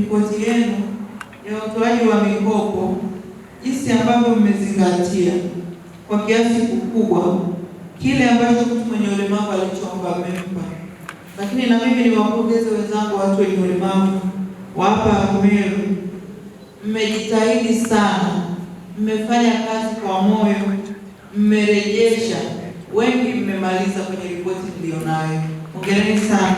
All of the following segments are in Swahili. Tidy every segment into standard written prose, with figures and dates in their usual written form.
ripoti yenu ya utoaji wa mikopo, jinsi ambavyo mmezingatia kwa kiasi kikubwa kile ambacho mtu mwenye ulemavu alichoomba mmempa. Lakini na mimi niwapongeze wenzangu watu wenye ulemavu wa hapa Meru, mmejitahidi sana, mmefanya kazi kwa moyo, mmerejesha, wengi mmemaliza kwenye ripoti mlionayo. Hongereni sana.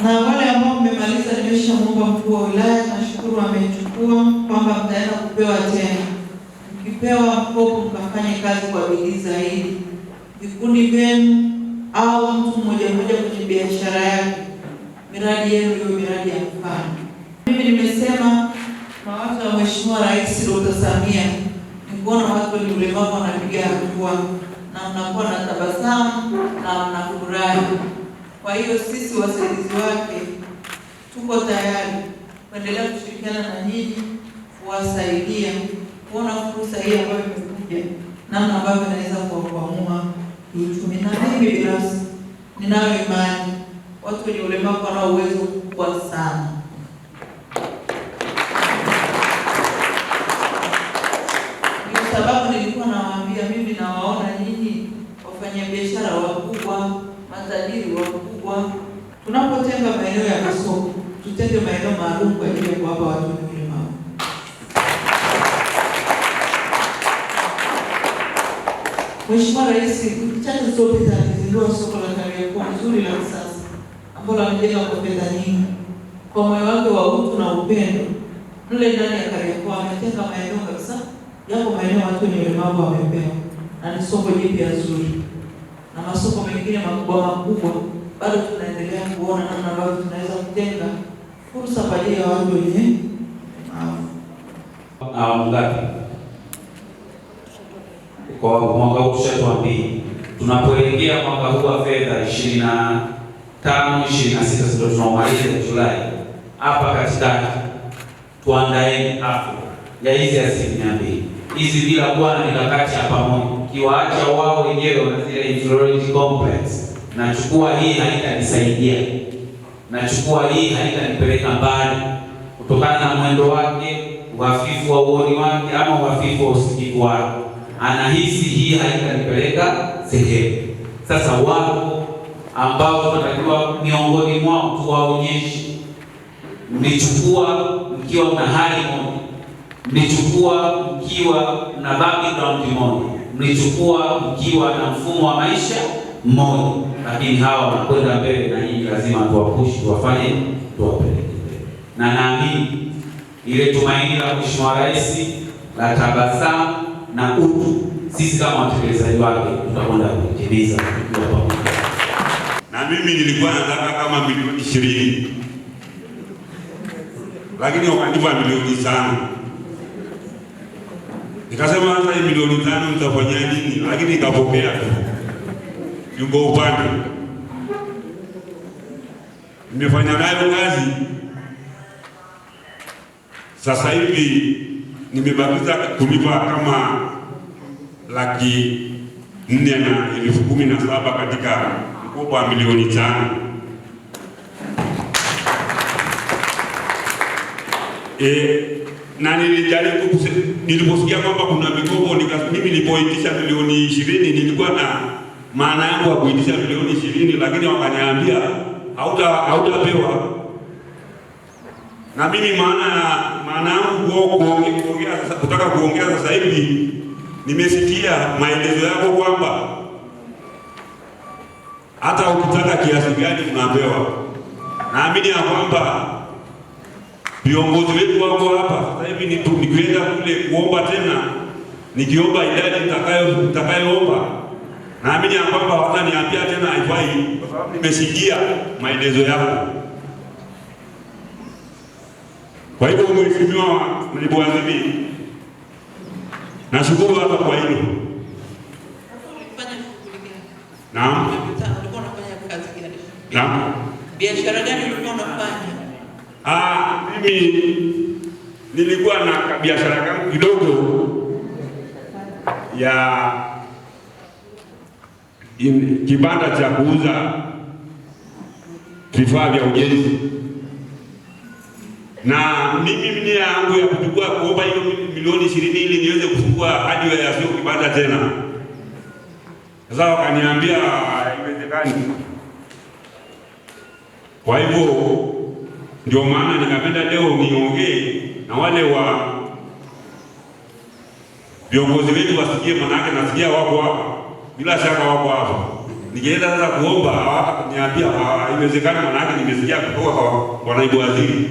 Na wale ambao mmemaliza, nimeshamuomba mkuu wa wilaya, nashukuru amechukua kwamba mtaenda kupewa tena. Mkipewa mkopo mkafanye kazi kwa bidii zaidi, vikundi vyenu au mtu mmoja mmoja kwenye biashara yake, miradi yenu hiyo miradi ya mfano. Mimi nimesema mawazo ya Mheshimiwa Rais Dr. Samia ni kuona watu wenye ulemavu wanapiga hatua na mnakuwa na tabasamu na mnafurahi. Kwa hiyo sisi wasaidizi wake tuko tayari kuendelea kushirikiana na nyinyi, kuwasaidia kuona fursa hii ambayo imekuja, namna ambavyo inaweza kuwakwamua kiuchumi. Na mimi binafsi ninayo imani watu wenye ulemavu wana uwezo mkubwa sana. Ndio sababu nilikuwa nawaambia, mimi nawaona nyinyi wafanyabiashara wakubwa, matajiri wakubwa. Tunapotenga maeneo ya masoko, tutenge maeneo maalum kwa ajili ya kuwapa watu wenye ulemavu. Mheshimiwa Rais chache zilizopita alizindua soko la Kariakoo nzuri la kisasa ambalo amejenga kwa fedha nyingi. Kwa moyo wake wa utu na upendo, mle ndani ya Kariakoo ametenga maeneo kabisa, yako maeneo watu wenye ulemavu wamepewa, na ni soko jipya nzuri. Na masoko mengine makubwa bado tunaendelea kuona namna ambavyo tunaweza kutenga fursa kwa ajili ya watu wenye ngapi kwa mwaka huu tushatuambia tunapoelekea mwaka huu wa fedha 25 26 ndio tunaomaliza Julai. Hapa katikati tuandaeni hapo ya hizi 2%. Hizi bila kuwa na mikakati ya pamoja, kiwaacha wao wenyewe na zile inferiority complex, nachukua hii haitanisaidia, nachukua hii haitanipeleka mbali kutokana na mwendo wake, uhafifu wa uoni wake ama uhafifu wa usikivu wake, anahisi hii haitanipeleka sehemu. Sasa wako ambao tunatakiwa miongoni mwao tuwaonyeshe, mlichukua mkiwa na hali moja, mlichukua mkiwa na background moja, mlichukua mkiwa na mfumo wa maisha mmoja, lakini hawa wanakwenda mbele na nyinyi lazima tuwapush, tuwafanye, tuwapeleke mbele. Na naamini ile tumaini la Mheshimiwa Rais la tabasamu na utu, sisi kama watekelezaji wake tutakwenda kutimiza. Na mimi nilikuwa nataka kama milioni 20, lakini wakanipa milioni 5. Nikasema sasa hii milioni 5 nitafanya nini? Lakini nikapokea tu. Yuko upande. Nimefanya nayo kazi. Sasa hivi nimebakiza kulipa kama 417,000 katika mkopo wa milioni 5. Na nilijaribu, niliposikia kwamba kuna mikopo, mimi nilipoitisha milioni 20 nilikuwa na maana yangu ya kuitisha milioni 20, lakini wakaniambia hautapewa. Na mimi maana yangu kutaka kuongea sasa hivi, nimesikia maelezo yako kwamba hata ukitaka kiasi gani unapewa. Naamini ya kwamba viongozi wetu wako hapa sasa hivi, nikienda kule kuomba tena, nikiomba idadi nitakayoomba, naamini ya kwamba wataniambia tena haifai, kwa sababu nimesikia maelezo yako. Kwa hivyo Mheshimiwa Naibu Waziri, nashukuru hapa kwa hilo. Naam. Naam. Biashara gani ulikuwa unafanya? Mimi nilikuwa na biashara yangu kidogo ya kibanda cha kuuza vifaa vya ujenzi. Na mimi nia yangu ya kuchukua kuomba hiyo milioni 20 ili niweze kufungua hadi ya sio kibanda tena. Sasa wakaniambia haiwezekani. Kwa hivyo ndio maana nikapenda leo niongee na wale wa viongozi wetu wasikie, manake nasikia wako hapa. Bila shaka wako hapa. Nikienda sasa kuomba hawataniambia haiwezekani, manake nimesikia kutoka kwa naibu waziri.